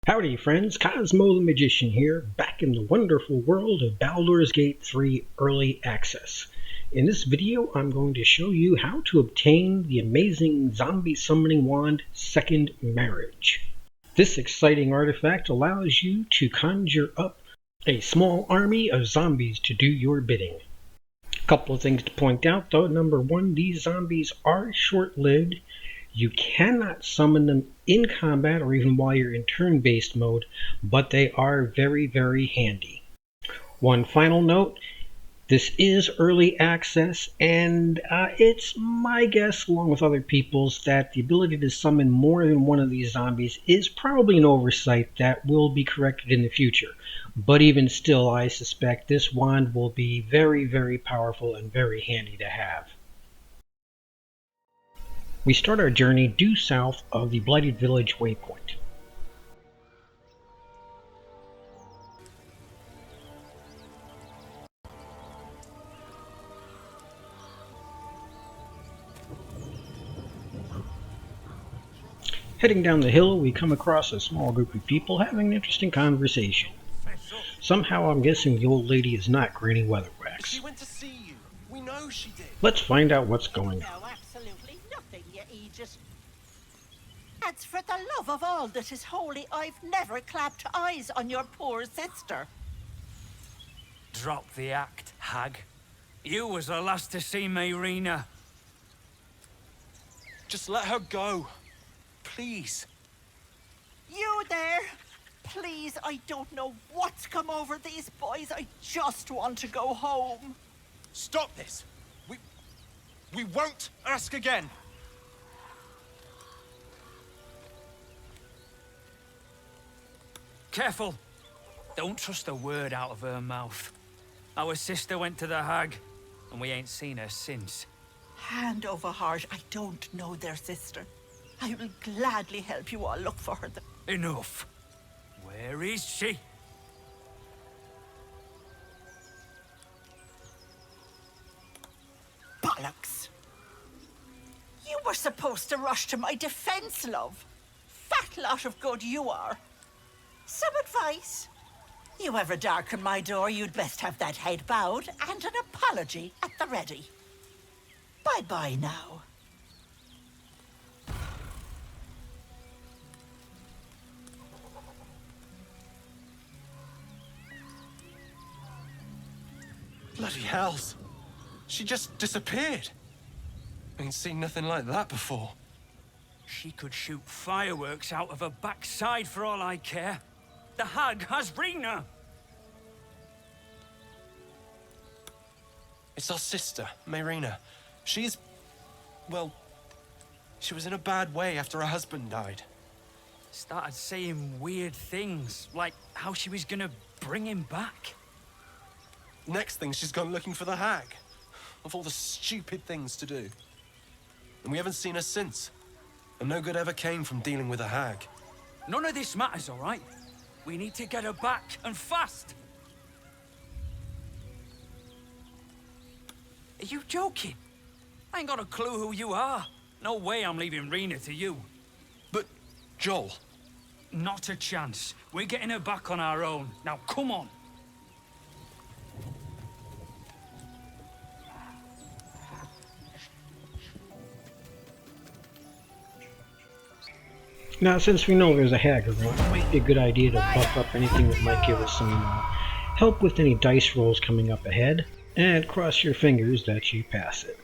Howdy friends, Cosmo the Magician here, back in the wonderful world of Baldur's Gate 3 Early Access. In this video, I'm going to show you how to obtain the amazing zombie summoning wand, Second Marriage. This exciting artifact allows you to conjure up a small army of zombies to do your bidding. A couple of things to point out though. Number one, these zombies are short-lived. You cannot summon them in combat or even while you're in turn-based mode, but they are very, very handy. One final note, this is early access, and it's my guess, along with other people's, that the ability to summon more than one of these zombies is probably an oversight that will be corrected in the future. But even still, I suspect this wand will be very, very powerful and very handy to have. We start our journey due south of the Blighted Village waypoint. Heading down the hill, we come across a small group of people having an interesting conversation. Somehow I'm guessing the old lady is not Granny Weatherwax. She went to see you. We know she did. Let's find out what's going on. No, absolutely nothing, you Aegis. And for the love of all that is holy, I've never clapped eyes on your poor sister. Drop the act, hag. You was the last to see Mayrina. Just let her go. Please. You there? Please, I don't know what's come over these boys. I just want to go home. Stop this. We won't ask again. Careful. Don't trust a word out of her mouth. Our sister went to the hag, and we ain't seen her since. Hand over heart, I don't know their sister. I will gladly help you all look for her. Enough. Where is she? Bollocks! You were supposed to rush to my defense, love. Fat lot of good you are. Some advice? You ever darken my door, you'd best have that head bowed and an apology at the ready. Bye-bye now. Bloody hells. She just disappeared. Ain't seen nothing like that before. She could shoot fireworks out of her backside for all I care. The hag has Marina. It's our sister, Marina. She's... well... she was in a bad way after her husband died. Started saying weird things, like how she was gonna bring him back. Next thing, she's gone looking for the hag. Of all the stupid things to do. And we haven't seen her since. And no good ever came from dealing with a hag. None of this matters, all right? We need to get her back, and fast. Are you joking? I ain't got a clue who you are. No way I'm leaving Rena to you. But, Joel... Not a chance. We're getting her back on our own. Now, come on. Now, since we know there's a hag around, it might be a good idea to buff up anything that might give us some help with any dice rolls coming up ahead, and cross your fingers that you pass it.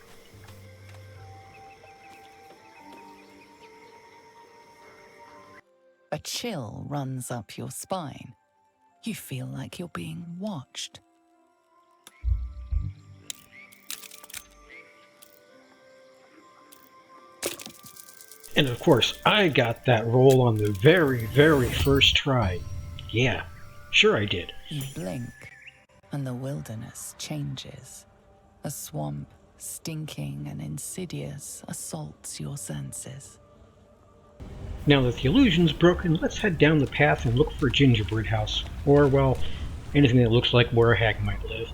A chill runs up your spine. You feel like you're being watched. And of course, I got that roll on the very, very first try. Yeah, sure I did. You blink, and the wilderness changes. A swamp, stinking and insidious, assaults your senses. Now that the illusion's broken, let's head down the path and look for a gingerbread house. Or, well, anything that looks like where a hag might live.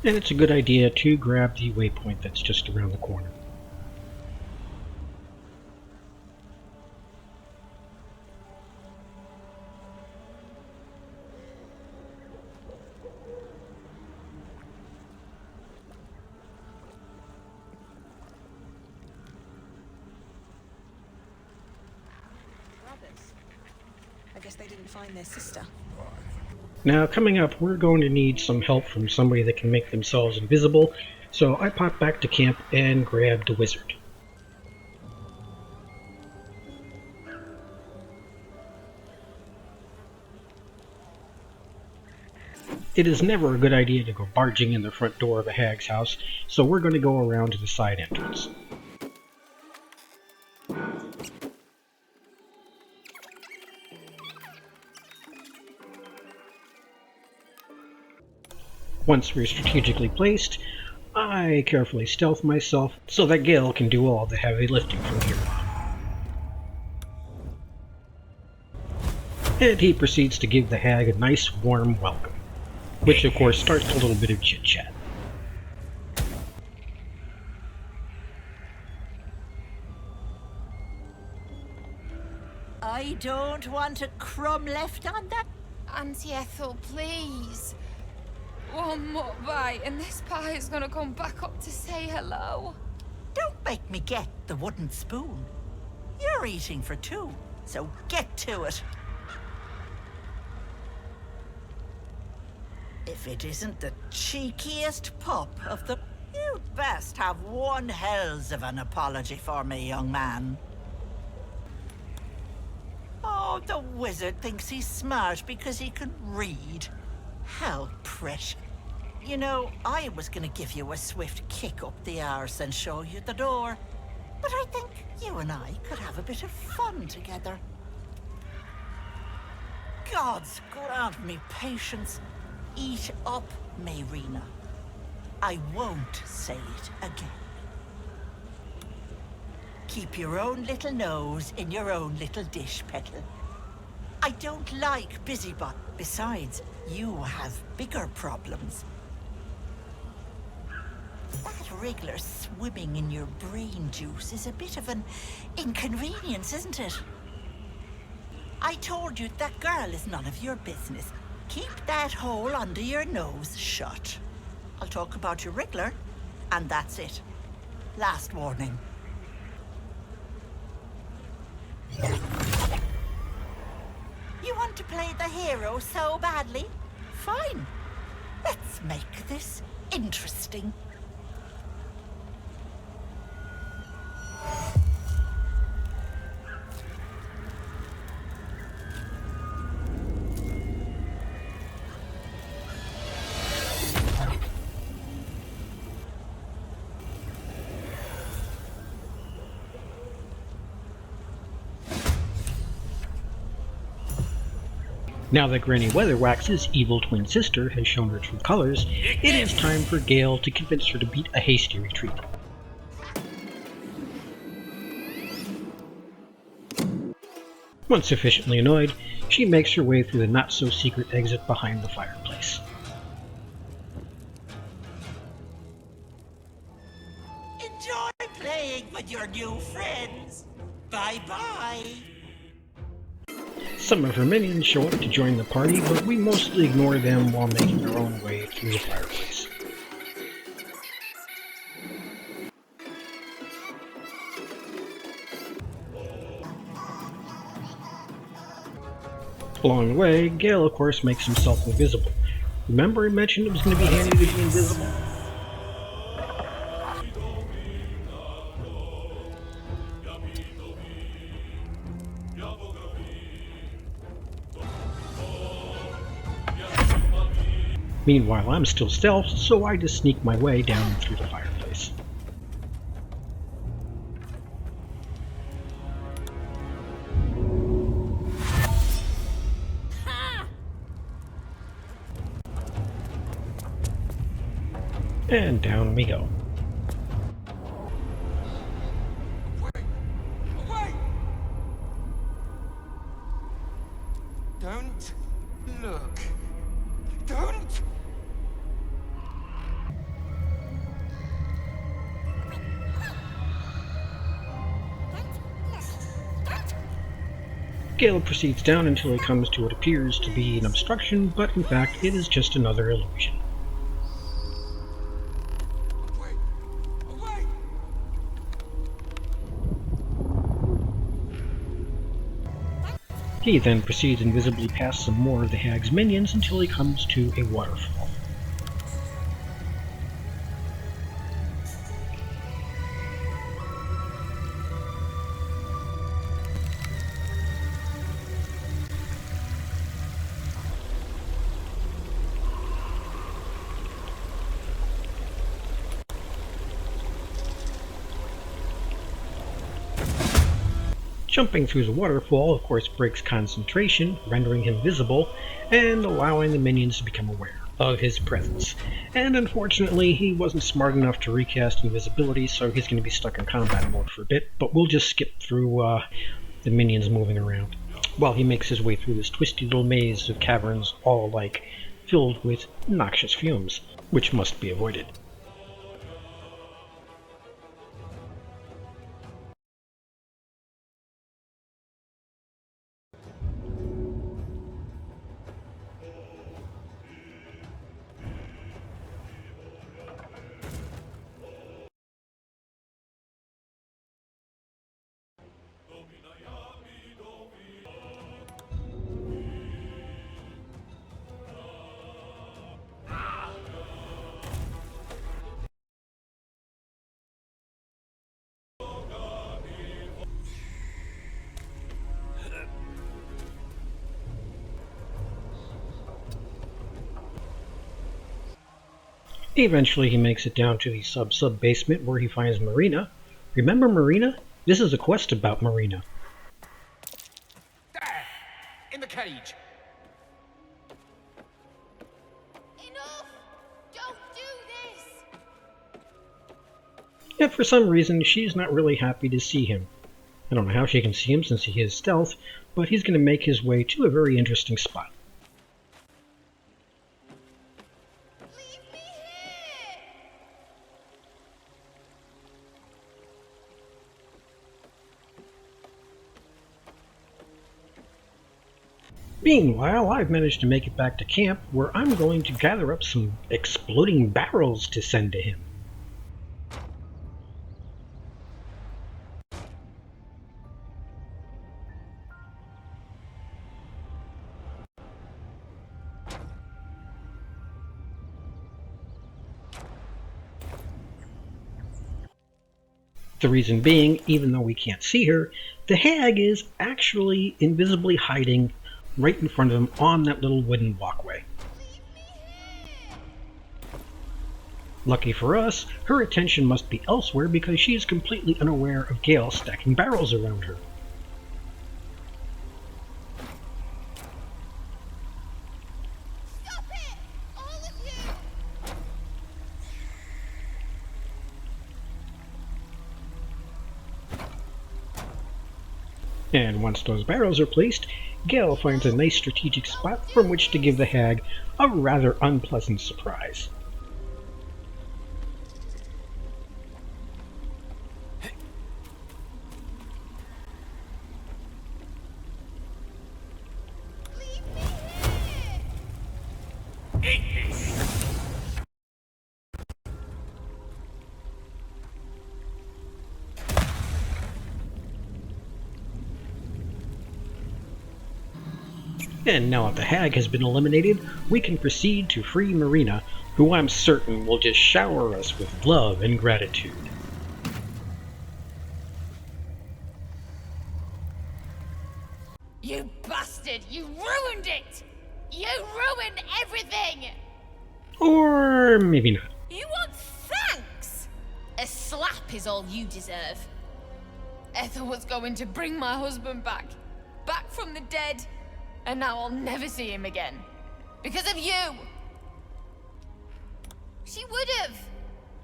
and it's a good idea to grab the waypoint that's just around the corner. I guess they didn't find their sister. Now, coming up, we're going to need some help from somebody that can make themselves invisible, so I popped back to camp and grabbed the wizard. It is never a good idea to go barging in the front door of a hag's house, so we're going to go around to the side entrance. Once we're strategically placed, I carefully stealth myself so that Gale can do all the heavy lifting from here on. And he proceeds to give the hag a nice warm welcome, which of course starts a little bit of chit-chat. I don't want a crumb left on that. Auntie Ethel, please. One more bite and this pie is gonna come back up to say hello. Don't make me get the wooden spoon. You're eating for two, so get to it. If it isn't the cheekiest pup of the... You'd best have one hells of an apology for me, young man. Oh, the wizard thinks he's smart because he can read. How precious. You know, I was gonna give you a swift kick up the arse and show you the door. But I think you and I could have a bit of fun together. Gods grant me patience. Eat up, Mayrina. I won't say it again. Keep your own little nose in your own little dish, Petal. I don't like busybody. Besides, you have bigger problems. That wriggler swimming in your brain juice is a bit of an inconvenience, isn't it? I told you that girl is none of your business. Keep that hole under your nose shut. I'll talk about your wriggler, and that's it. Last warning. You want to play the hero so badly? Fine. Let's make this interesting. Now that Granny Weatherwax's evil twin sister has shown her true colors, it is time for Gale to convince her to beat a hasty retreat. Once sufficiently annoyed, she makes her way through the not-so-secret exit behind the fireplace. Enjoy playing with your new friends. Bye-bye. Some of her minions show up to join the party, but we mostly ignore them while making our own way through the fireplace. Along the way, Gale of course makes himself invisible. Remember I mentioned it was going to be handy to be invisible? Meanwhile, I'm still stealth, so I just sneak my way down through the fireplace. And down we go. Wait! Don't look. Don't! Gale proceeds down until he comes to what appears to be an obstruction, but in fact it is just another illusion. He then proceeds invisibly past some more of the hag's minions until he comes to a waterfall. Jumping through the waterfall, of course, breaks concentration, rendering him visible, and allowing the minions to become aware of his presence. And unfortunately, he wasn't smart enough to recast invisibility, so he's going to be stuck in combat mode for a bit, but we'll just skip through the minions moving around while he makes his way through this twisty little maze of caverns, all alike, filled with noxious fumes, which must be avoided. Eventually he makes it down to the sub-basement where he finds Marina. Remember Marina? This is a quest about Marina. There! In the cage! Enough! Don't do this! Yet for some reason she's not really happy to see him. I don't know how she can see him since he is stealth, but he's going to make his way to a very interesting spot. Meanwhile, I've managed to make it back to camp, where I'm going to gather up some exploding barrels to send to him. The reason being, even though we can't see her, the hag is actually invisibly hiding right in front of him on that little wooden walkway. Lucky for us, her attention must be elsewhere because she is completely unaware of Gale stacking barrels around her. Stop it! All of you! And once those barrels are placed, Gale finds a nice strategic spot from which to give the hag a rather unpleasant surprise. Leave me here! Eat this! And now that the hag has been eliminated, we can proceed to free Marina, who I'm certain will just shower us with love and gratitude. You bastard! You ruined it! You ruined everything! Or maybe not. You want thanks? A slap is all you deserve. Ethel was going to bring my husband back. Back from the dead. And now I'll never see him again. Because of you! She would have.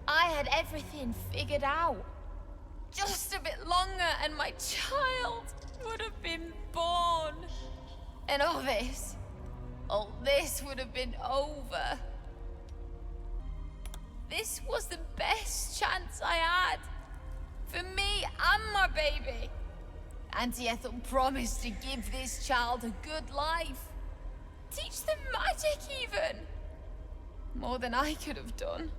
I had everything figured out. Just a bit longer and my child would have been born. And all this would have been over. This was the best chance I had. For me and my baby. Auntie Ethel promised to give this child a good life. Teach them magic, even. More than I could have done.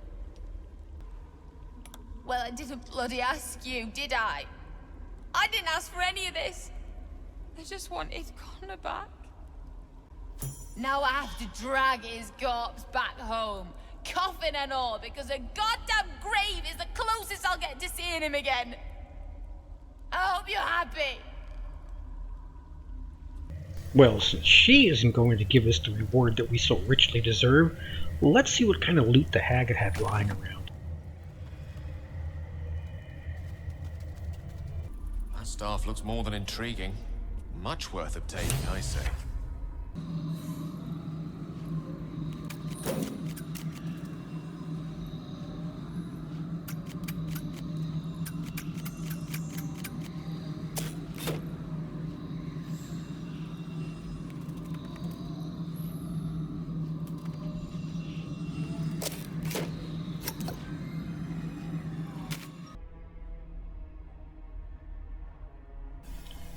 Well, I didn't bloody ask you, did I? I didn't ask for any of this. I just wanted Connor back. Now I have to drag his corpse back home, coffin and all, because a goddamn grave is the closest I'll get to seeing him again. I hope you're happy. Well, since she isn't going to give us the reward that we so richly deserve, let's see what kind of loot the hag had lying around. That staff looks more than intriguing. Much worth obtaining, I say.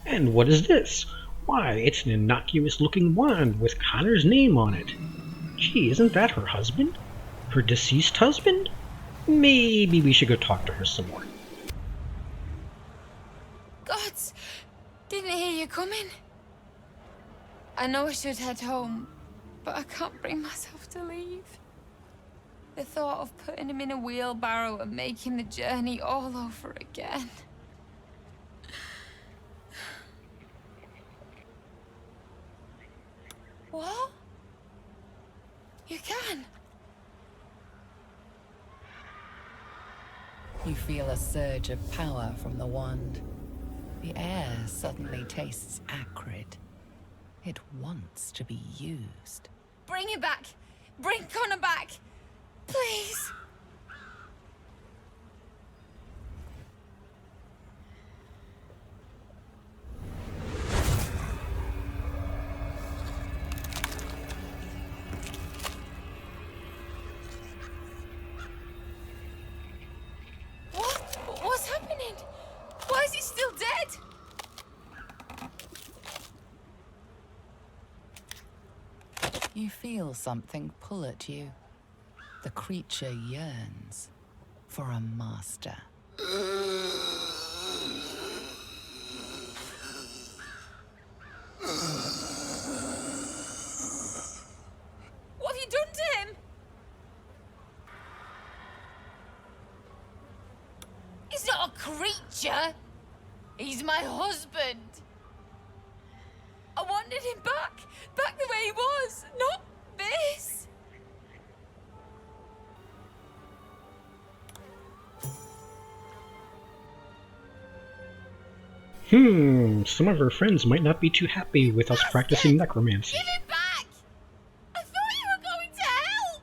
And what is this? Why, it's an innocuous-looking wand with Connor's name on it. Gee, isn't that her husband? Her deceased husband? Maybe we should go talk to her some more. Gods, didn't hear you coming. I know I should head home, but I can't bring myself to leave. The thought of putting him in a wheelbarrow and making the journey all over again. What? You can? You feel a surge of power from the wand. The air suddenly tastes acrid. It wants to be used. Bring him back! Bring Connor back! Please! What's happening? Why is he still dead? You feel something pull at you. The creature yearns for a master. What have you done to him? He's not a creature. He's my husband. I wanted him back the way he was, not this. Some of her friends might not be too happy with us practicing necromancy. Give him back! I thought you were going to help!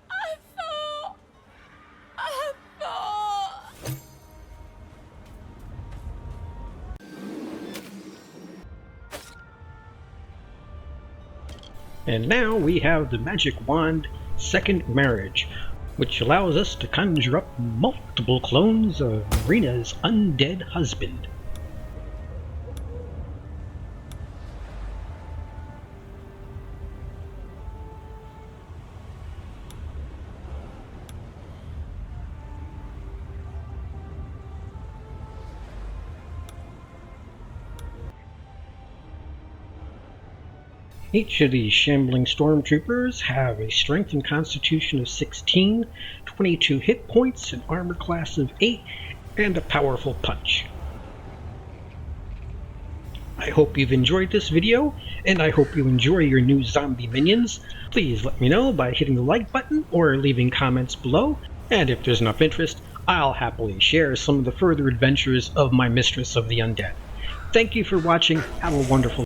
I thought... And now we have the magic wand, Second Marriage, which allows us to conjure up multiple clones of Marina's undead husband. Each of these shambling stormtroopers have a strength and constitution of 16, 22 hit points, an armor class of 8, and a powerful punch. I hope you've enjoyed this video, and I hope you enjoy your new zombie minions. Please let me know by hitting the like button or leaving comments below, and if there's enough interest, I'll happily share some of the further adventures of my Mistress of the Undead. Thank you for watching. Have a wonderful